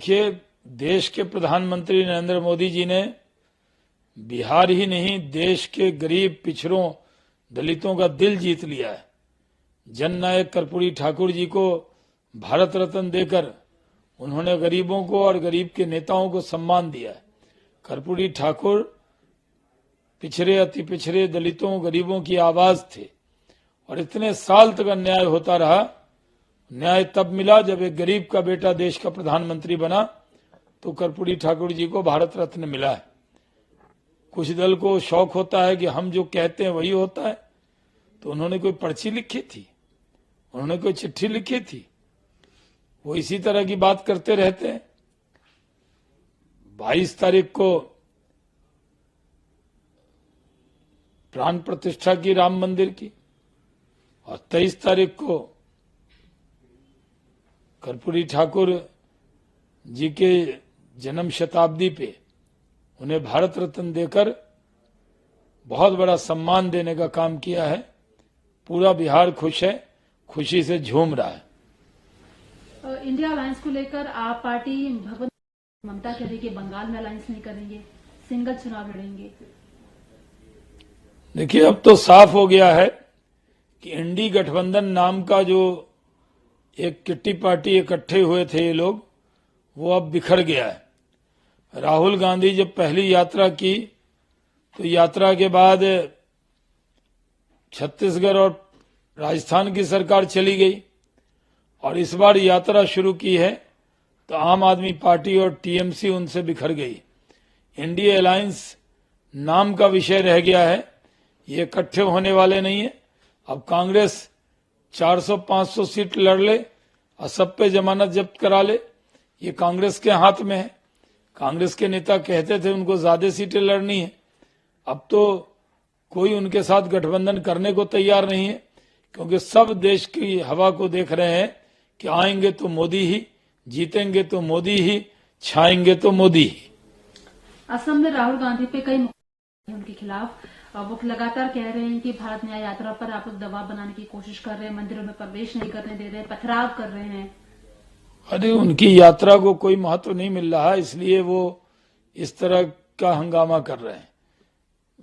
देखिए, देश के प्रधानमंत्री नरेंद्र मोदी जी ने बिहार ही नहीं देश के गरीब पिछड़ों दलितों का दिल जीत लिया है। जननायक कर्पूरी ठाकुर जी को भारत रत्न देकर उन्होंने गरीबों को और गरीब के नेताओं को सम्मान दिया है। कर्पूरी ठाकुर पिछड़े अति पिछड़े दलितों गरीबों की आवाज थे और इतने साल तक अन्याय होता रहा। न्याय तब मिला जब एक गरीब का बेटा देश का प्रधानमंत्री बना तो कर्पूरी ठाकुर जी को भारत रत्न मिला है। कुछ दल को शौक होता है कि हम जो कहते हैं वही होता है, तो उन्होंने कोई पर्ची लिखी थी, उन्होंने कोई चिट्ठी लिखी थी, वो इसी तरह की बात करते रहते हैं। 22 तारीख को प्राण प्रतिष्ठा की राम मंदिर की और 23 तारीख को कर्पूरी ठाकुर जी के जन्म शताब्दी पे उन्हें भारत रत्न देकर बहुत बड़ा सम्मान देने का काम किया है। पूरा बिहार खुश है, खुशी से झूम रहा है। इंडिया अलायंस को लेकर आप पार्टी भगवंत ममता कह रही कि बंगाल में अलायंस नहीं करेंगे, सिंगल चुनाव लड़ेंगे। देखिए, अब तो साफ हो गया है कि इंडी गठबंधन नाम का जो एक किट्टी पार्टी इकट्ठे हुए थे ये लोग, वो अब बिखर गया है। राहुल गांधी जब पहली यात्रा की तो यात्रा के बाद छत्तीसगढ़ और राजस्थान की सरकार चली गई और इस बार यात्रा शुरू की है तो आम आदमी पार्टी और टीएमसी उनसे बिखर गई। इंडिया अलायंस नाम का विषय रह गया है, ये इकट्ठे होने वाले नहीं है। अब कांग्रेस 400-500 सीट लड़ ले और सब पे जमानत जब्त करा ले, ये कांग्रेस के हाथ में है। कांग्रेस के नेता कहते थे उनको ज्यादा सीटें लड़नी है, अब तो कोई उनके साथ गठबंधन करने को तैयार नहीं है, क्योंकि सब देश की हवा को देख रहे हैं कि आएंगे तो मोदी ही, जीतेंगे तो मोदी ही, छाएंगे तो मोदी ही। असम में राहुल गांधी पे कई उनके खिलाफ वो लगातार कह रहे हैं कि भारत न्याय यात्रा पर आप लोग दबाव बनाने की कोशिश कर रहे हैं, मंदिरों में प्रवेश नहीं करने दे रहे, पथराव कर रहे हैं। अरे, उनकी यात्रा को कोई महत्व नहीं मिल रहा, इसलिए वो इस तरह का हंगामा कर रहे हैं।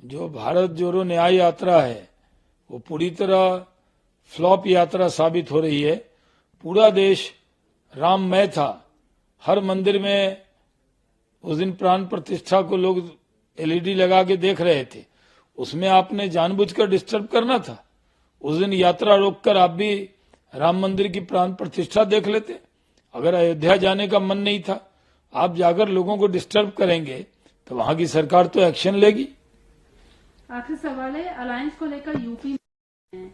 जो भारत जोड़ो न्याय यात्रा है वो पूरी तरह फ्लॉप यात्रा साबित हो रही है। पूरा देश राममय था, हर मंदिर में उस दिन प्राण प्रतिष्ठा को लोग एलईडी लगा के देख रहे थे, उसमें आपने जानबूझकर डिस्टर्ब करना था। उस दिन यात्रा रोककर आप भी राम मंदिर की प्राण प्रतिष्ठा देख लेते। अगर अयोध्या जाने का मन नहीं था, आप जाकर लोगों को डिस्टर्ब करेंगे तो वहां की सरकार तो एक्शन लेगी। आखिरी सवाल है, अलायंस को लेकर यूपी में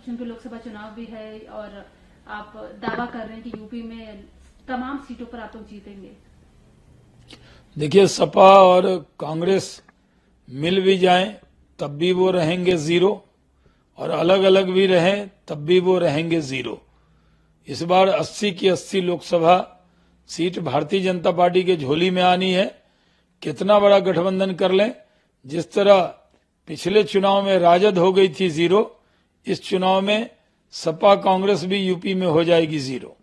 चूंकि लोकसभा चुनाव भी है और आप दावा कर रहे हैं कि यूपी में तमाम सीटों पर आप लोग जीतेंगे। देखिए, सपा और कांग्रेस मिल भी जाएं तब भी वो रहेंगे जीरो और अलग अलग भी रहें तब भी वो रहेंगे जीरो। इस बार 80 की 80 लोकसभा सीट भारतीय जनता पार्टी के झोली में आनी है। कितना बड़ा गठबंधन कर लें, जिस तरह पिछले चुनाव में राजद हो गई थी जीरो, इस चुनाव में सपा कांग्रेस भी यूपी में हो जाएगी जीरो।